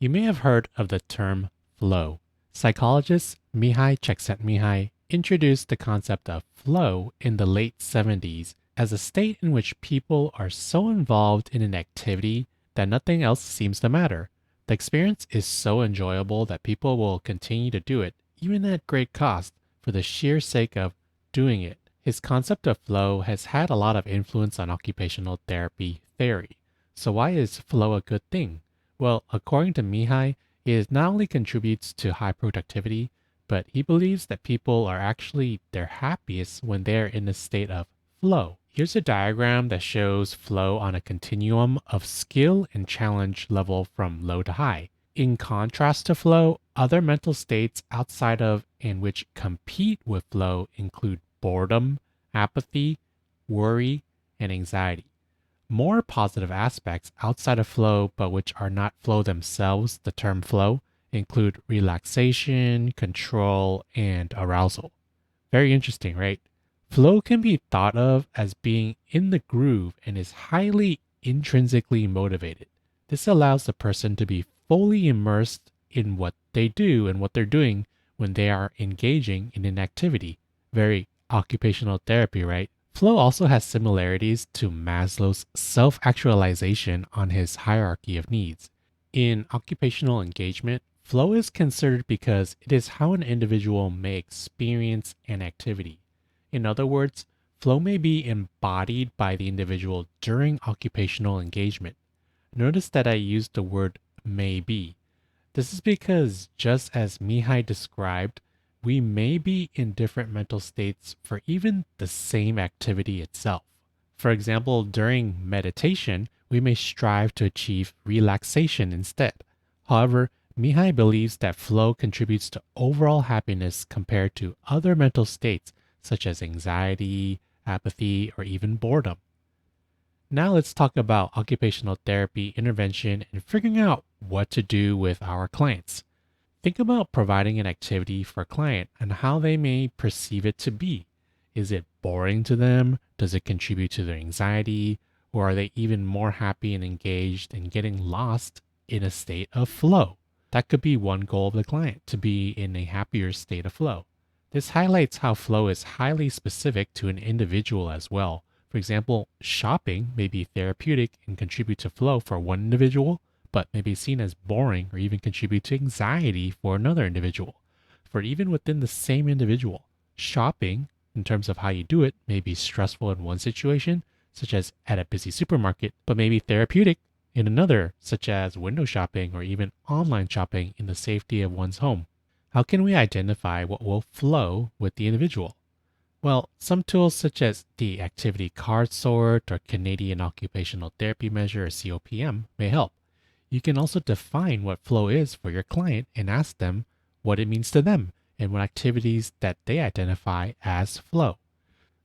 You may have heard of the term flow. Psychologist Mihai Csikszentmihalyi introduced the concept of flow in the late 70s as a state in which people are so involved in an activity that nothing else seems to matter. The experience is so enjoyable that people will continue to do it, even at great cost, for the sheer sake of doing it. His concept of flow has had a lot of influence on occupational therapy theory. So why is flow a good thing? Well, according to Mihai, it not only contributes to high productivity, but he believes that people are actually their happiest when they're in a state of flow. Here's a diagram that shows flow on a continuum of skill and challenge level from low to high. In contrast to flow, other mental states outside of and which compete with flow include boredom, apathy, worry, and anxiety. More positive aspects outside of flow, but which are not flow themselves, the term flow, include relaxation, control, and arousal. Very interesting, right? Flow can be thought of as being in the groove and is highly intrinsically motivated. This allows the person to be fully immersed in what they do and what they're doing when they are engaging in an activity. Very occupational therapy, right? Flow also has similarities to Maslow's self actualization on his hierarchy of needs. In occupational engagement, flow is considered because it is how an individual may experience an activity. In other words, flow may be embodied by the individual during occupational engagement. Notice that I used the word may be. This is because, just as Mihai described, we may be in different mental states for even the same activity itself. For example, during meditation, we may strive to achieve relaxation instead. However, Mihai believes that flow contributes to overall happiness compared to other mental states such as anxiety, apathy, or even boredom. Now let's talk about occupational therapy intervention and figuring out what to do with our clients. Think about providing an activity for a client and how they may perceive it to be. Is it boring to them? Does it contribute to their anxiety? Or are they even more happy and engaged and getting lost in a state of flow? That could be one goal of the client, to be in a happier state of flow. This highlights how flow is highly specific to an individual as well. For example, shopping may be therapeutic and contribute to flow for one individual, but may be seen as boring or even contribute to anxiety for another individual. For even within the same individual, shopping, in terms of how you do it, may be stressful in one situation, such as at a busy supermarket, but may be therapeutic in another, such as window shopping or even online shopping in the safety of one's home. How can we identify what will flow with the individual? Well, some tools such as the Activity Card Sort or Canadian Occupational Therapy Measure or COPM may help. You can also define what flow is for your client and ask them what it means to them and what activities that they identify as flow.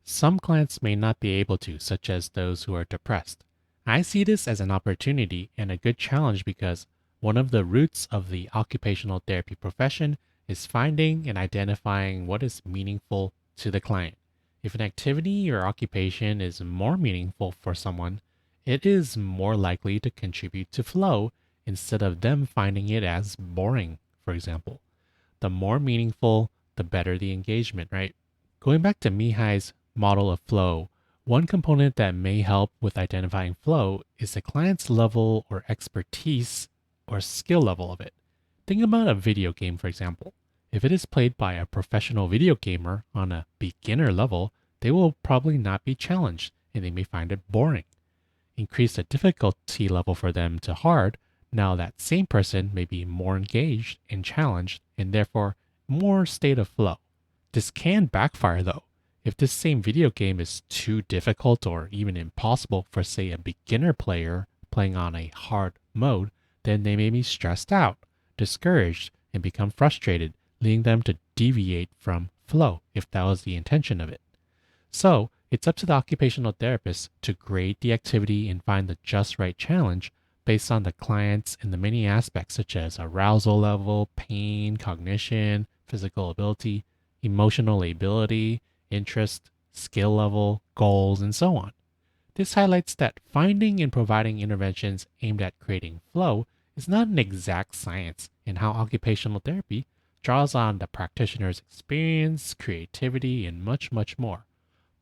Some clients may not be able to, such as those who are depressed. I see this as an opportunity and a good challenge because one of the roots of the occupational therapy profession is finding and identifying what is meaningful to the client. If an activity or occupation is more meaningful for someone, it is more likely to contribute to flow instead of them finding it as boring, for example. The more meaningful, the better the engagement, right? Going back to Mihai's model of flow, one component that may help with identifying flow is the client's level or expertise or skill level of it. Think about a video game, for example. If it is played by a professional video gamer on a beginner level, they will probably not be challenged and they may find it boring. Increase the difficulty level for them to hard, now that same person may be more engaged and challenged and therefore more state of flow. This can backfire though. If this same video game is too difficult or even impossible for say a beginner player playing on a hard mode, then they may be stressed out, discouraged, and become frustrated, leading them to deviate from flow if that was the intention of it. So it's up to the occupational therapist to grade the activity and find the just right challenge based on the clients and the many aspects such as arousal level, pain, cognition, physical ability, emotional ability, interest, skill level, goals, and so on. This highlights that finding and providing interventions aimed at creating flow is not an exact science, and how occupational therapy draws on the practitioner's experience, creativity, and much, much more.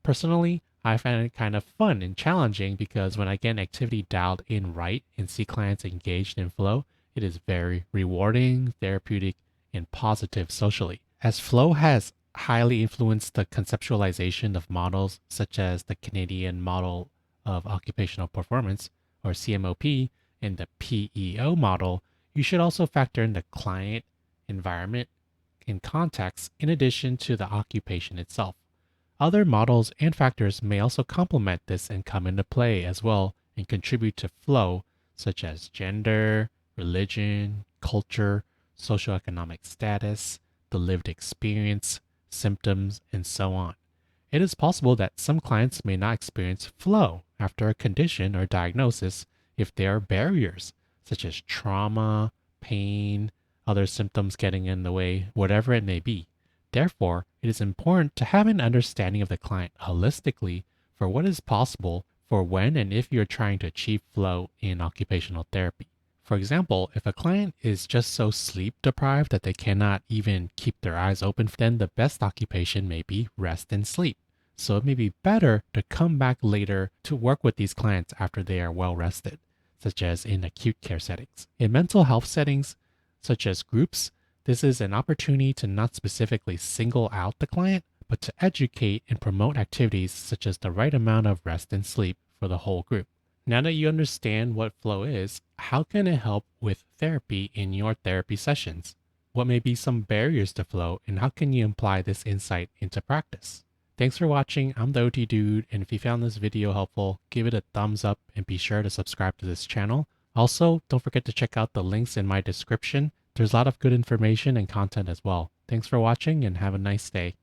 Personally, I find it kind of fun and challenging because when I get an activity dialed in right and see clients engaged in flow, it is very rewarding, therapeutic, and positive socially. As flow has highly influenced the conceptualization of models such as the Canadian Model of Occupational Performance, or CMOP, and the PEO model, you should also factor in the client, environment, and context in addition to the occupation itself. Other models and factors may also complement this and come into play as well and contribute to flow, such as gender, religion, culture, socioeconomic status, the lived experience, symptoms, and so on. It is possible that some clients may not experience flow after a condition or diagnosis if there are barriers, such as trauma, pain, other symptoms getting in the way, whatever it may be. Therefore, it is important to have an understanding of the client holistically for what is possible for when and if you're trying to achieve flow in occupational therapy. For example, if a client is just so sleep deprived that they cannot even keep their eyes open, then the best occupation may be rest and sleep. So it may be better to come back later to work with these clients after they are well rested, such as in acute care settings. In mental health settings, such as groups, this is an opportunity to not specifically single out the client, but to educate and promote activities such as the right amount of rest and sleep for the whole group. Now that you understand what flow is, how can it help with therapy in your therapy sessions? What may be some barriers to flow, and how can you apply this insight into practice? Thanks for watching. I'm the OT Dude, and if you found this video helpful, give it a thumbs up and be sure to subscribe to this channel. Also, don't forget to check out the links in my description. There's a lot of good information and content as well. Thanks for watching and have a nice day.